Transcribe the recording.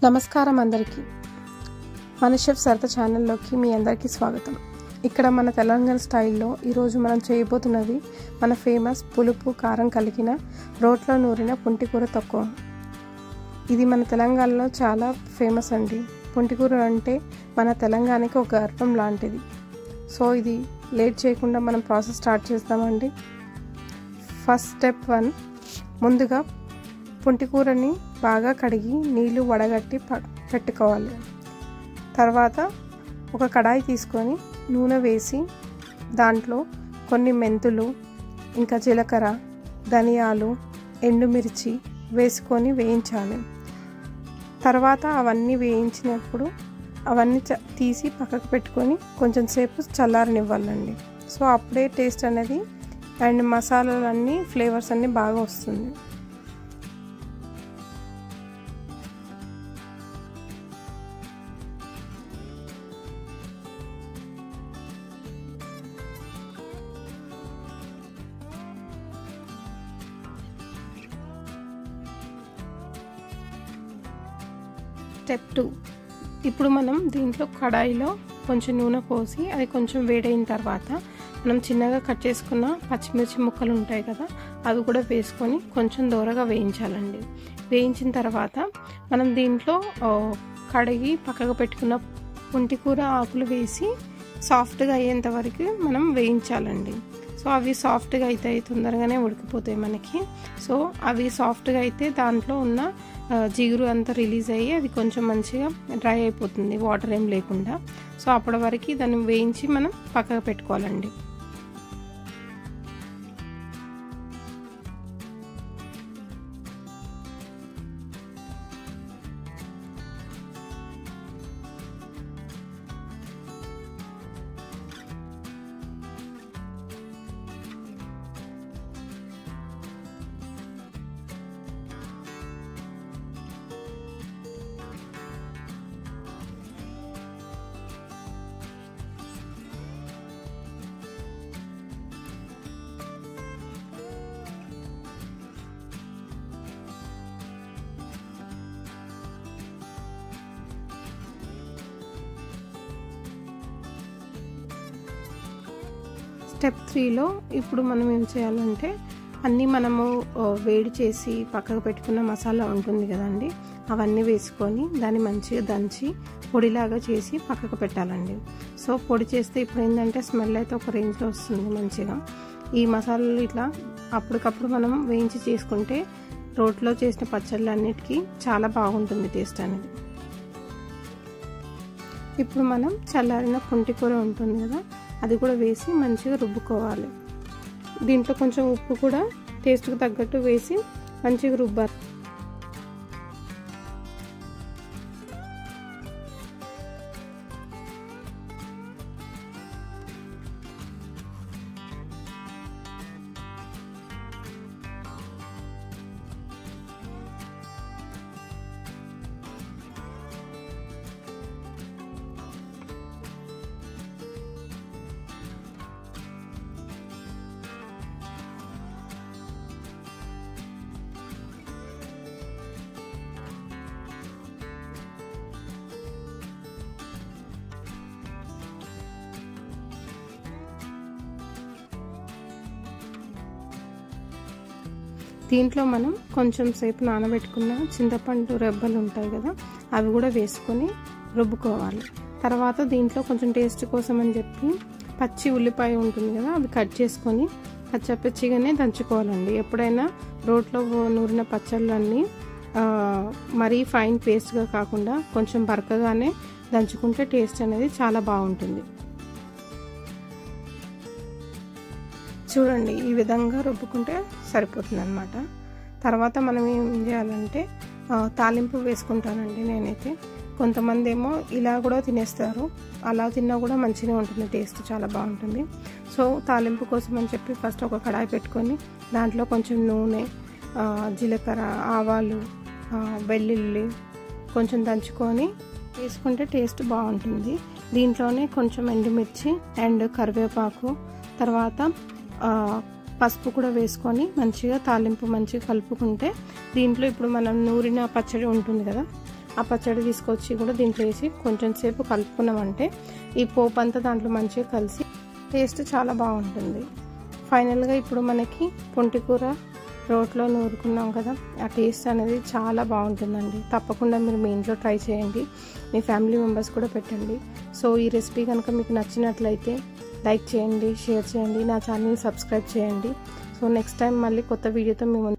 నమస్కారం అందరికీ. మన షెఫ్ సరత ఛానల్లోకి మీ అందరికీ స్వాగతం. ఇక్కడ మన తెలంగాణ స్టైల్లో ఈరోజు మనం చేయబోతున్నది మన ఫేమస్ పులుపు కారం కలిగిన రోట్లో నూరిన పుంటికూర తక్కువ. ఇది మన తెలంగాణలో చాలా ఫేమస్ అండి. పుంటికూర అంటే మన తెలంగాణకి ఒక గర్వం లాంటిది. సో ఇది లేట్ చేయకుండా మనం ప్రాసెస్ స్టార్ట్ చేద్దామండి. ఫస్ట్ స్టెప్ 1, ముందుగా పుంటికూరని బాగా కడిగి నీళ్లు వడగట్టి పెట్టుకోవాలి. తర్వాత ఒక కడాయి తీసుకొని నూనె వేసి దాంట్లో కొన్ని మెంతులు, ఇంకా జీలకర్ర, ధనియాలు, ఎండుమిర్చి వేసుకొని వేయించాలి. తర్వాత అవన్నీ వేయించినప్పుడు అవన్నీ తీసి పక్కకు పెట్టుకొని కొంచెం సేపు చల్లారనివ్వాలండి. సో అప్పుడే టేస్ట్ అనేది అండ్ మసాలాలన్నీ ఫ్లేవర్స్ అన్నీ బాగా వస్తుంది. స్టెప్ 2, ఇప్పుడు మనం దీంట్లో కడాయిలో కొంచెం నూనె పోసి అది కొంచెం వేడైన తర్వాత మనం చిన్నగా కట్ చేసుకున్న పచ్చిమిర్చి ముక్కలు ఉంటాయి కదా, అవి కూడా వేసుకొని కొంచెం దూరగా వేయించాలండి. వేయించిన తర్వాత మనం దీంట్లో కడిగి పక్కకు పెట్టుకున్న పుంటికూర ఆకులు వేసి సాఫ్ట్గా అయ్యేంత వరకు మనం వేయించాలండి. సో అవి సాఫ్ట్గా అయితే తొందరగానే ఉడికిపోతాయి మనకి. సో అవి సాఫ్ట్గా అయితే దాంట్లో ఉన్న జిగురు అంతా రిలీజ్ అయ్యి అది కొంచెం మంచిగా డ్రై అయిపోతుంది, వాటర్ ఏం లేకుండా. సో అప్పటి వరకు దాన్ని వేయించి మనం పక్కకు పెట్టుకోవాలండి. స్టెప్ 3లో ఇప్పుడు మనం ఏం చేయాలంటే అన్నీ మనము వేడి చేసి పక్కకు పెట్టుకున్న మసాలా ఉంటుంది కదండి, అవన్నీ వేసుకొని దాన్ని మంచిగా దంచి పొడిలాగా చేసి పక్కకు పెట్టాలండి. సో పొడి చేస్తే ఇప్పుడు ఏంటంటే స్మెల్ అయితే ఒక రేంజ్లో వస్తుంది మంచిగా. ఈ మసాలాలు ఇట్లా అప్పటికప్పుడు మనం వేయించి చేసుకుంటే రోట్లో చేసిన పచ్చళ్ళు అన్నిటికీ చాలా బాగుంటుంది టేస్ట్ అనేది. ఇప్పుడు మనం చల్లారిన పుంటికూర ఉంటుంది కదా, అది కూడా వేసి మంచిగా రుబ్బుకోవాలి. దీంట్లో కొంచెం ఉప్పు కూడా టేస్ట్కి తగ్గట్టు వేసి మంచిగా రుబ్బాలి. దీంట్లో మనం కొంచెం సేపు నానబెట్టుకున్న చింతపండు రెబ్బలు ఉంటాయి కదా, అవి కూడా వేసుకొని రుబ్బుకోవాలి. తర్వాత దీంట్లో కొంచెం టేస్ట్ కోసం అని చెప్పి పచ్చి ఉల్లిపాయ ఉంటుంది కదా, అవి కట్ చేసుకొని పచ్చిగానే దంచుకోవాలండి. ఎప్పుడైనా రోట్లో నూరిన పచ్చళ్ళన్నీ మరీ ఫైన్ పేస్ట్గా కాకుండా కొంచెం బరకగానే దంచుకుంటే టేస్ట్ అనేది చాలా బాగుంటుంది. చూడండి, ఈ విధంగా రుబ్బుకుంటే సరిపోతుంది అన్నమాట. తర్వాత మనం ఏం చేయాలంటే తాలింపు వేసుకుంటానండి నేనైతే. కొంతమంది ఏమో ఇలా కూడా తినేస్తారు, అలా తిన్నా కూడా మంచిగా ఉంటుంది, టేస్ట్ చాలా బాగుంటుంది. సో తాలింపు కోసం అని చెప్పి ఫస్ట్ ఒక కడాయి పెట్టుకొని దాంట్లో కొంచెం నూనె, జీలకర్ర, ఆవాలు, వెల్లుల్లి కొంచెం దంచుకొని వేసుకుంటే టేస్ట్ బాగుంటుంది. దీంట్లోనే కొంచెం ఎండుమిర్చి అండ్ కరివేపాకు, తర్వాత పసుపు కూడా వేసుకొని మంచిగా తాలింపు మంచిగా కలుపుకుంటే దీంట్లో ఇప్పుడు మనం నూరిన పచ్చడి ఉంటుంది కదా, ఆ పచ్చడి తీసుకొచ్చి కూడా దీంట్లో వేసి కొంచెం సేపు కలుపుకున్నామంటే ఈ పోపు అంతా దాంట్లో మంచిగా కలిసి టేస్ట్ చాలా బాగుంటుంది. ఫైనల్గా ఇప్పుడు మనకి పొంటికూర రోట్లో నూరుకున్నాం కదా, ఆ టేస్ట్ అనేది చాలా బాగుంటుందండి. తప్పకుండా మీరు మీ ఇంట్లో ట్రై చేయండి, మీ ఫ్యామిలీ మెంబర్స్ కూడా పెట్టండి. సో ఈ రెసిపీ కనుక మీకు నచ్చినట్లయితే లైక్ చేయండి, షేర్ చేయండి, నా ఛానల్ని సబ్స్క్రైబ్ చేయండి. సో నెక్స్ట్ టైం మళ్ళీ కొత్త వీడియోతో మేము